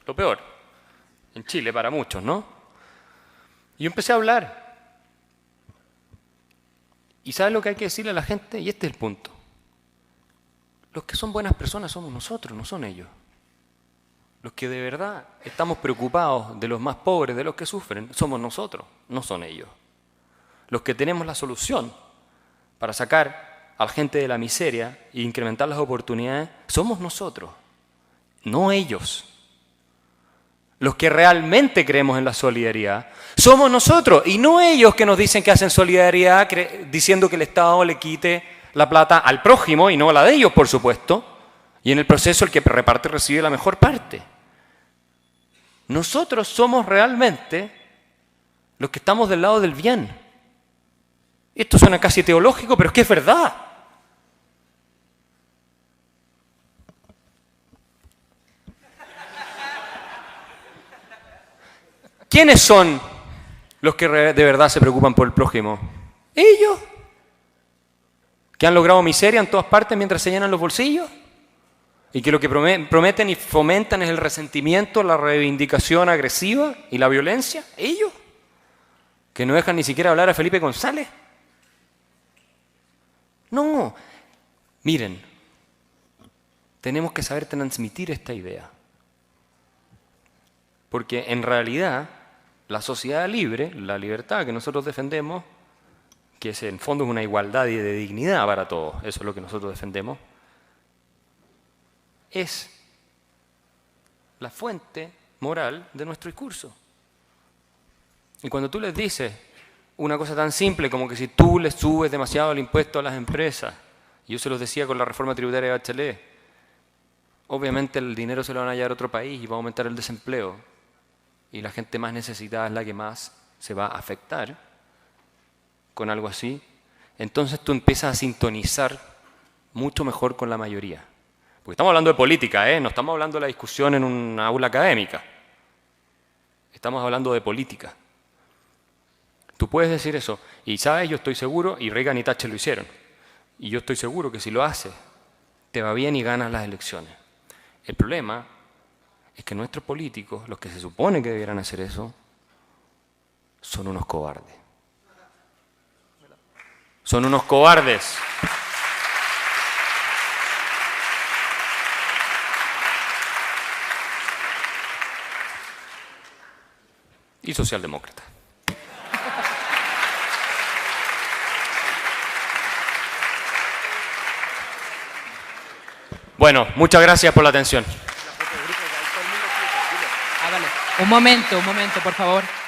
Lo peor, en Chile para muchos, ¿no? Y yo empecé a hablar. ¿Y sabes lo que hay que decirle a la gente? Y este es el punto. Los que son buenas personas somos nosotros, no son ellos. Los que de verdad estamos preocupados de los más pobres, de los que sufren, somos nosotros, no son ellos. Los que tenemos la solución para sacar a la gente de la miseria e incrementar las oportunidades, somos nosotros, no ellos. Los que realmente creemos en la solidaridad somos nosotros y no ellos que nos dicen que hacen solidaridad diciendo que el Estado le quite la plata al prójimo y no la de ellos, por supuesto. Y en el proceso el que reparte recibe la mejor parte. Nosotros somos realmente los que estamos del lado del bien. Esto suena casi teológico, pero es que es verdad. ¿Quiénes son los que de verdad se preocupan por el prójimo? Ellos, que han logrado miseria en todas partes mientras se llenan los bolsillos y que lo que prometen y fomentan es el resentimiento, la reivindicación agresiva y la violencia. Ellos, que no dejan ni siquiera hablar a Felipe González. No, miren, tenemos que saber transmitir esta idea. Porque en realidad la sociedad libre, la libertad que nosotros defendemos, que en fondo es una igualdad y de dignidad para todos, eso es lo que nosotros defendemos, es la fuente moral de nuestro discurso. Y cuando tú les dices una cosa tan simple como que si tú le subes demasiado el impuesto a las empresas, y yo se los decía con la reforma tributaria de Bachelet, obviamente el dinero se lo van a llevar a otro país y va a aumentar el desempleo. Y la gente más necesitada es la que más se va a afectar con algo así. Entonces tú empiezas a sintonizar mucho mejor con la mayoría. Porque estamos hablando de política, no estamos hablando de la discusión en una aula académica. Estamos hablando de política. Tú puedes decir eso. Y sabes, yo estoy seguro, y Reagan y Thatcher lo hicieron. Y yo estoy seguro que si lo haces, te va bien y ganas las elecciones. El problema es que nuestros políticos, los que se supone que debieran hacer eso, son unos cobardes. Son unos cobardes. Y socialdemócratas. Bueno, muchas gracias por la atención. Un momento, por favor.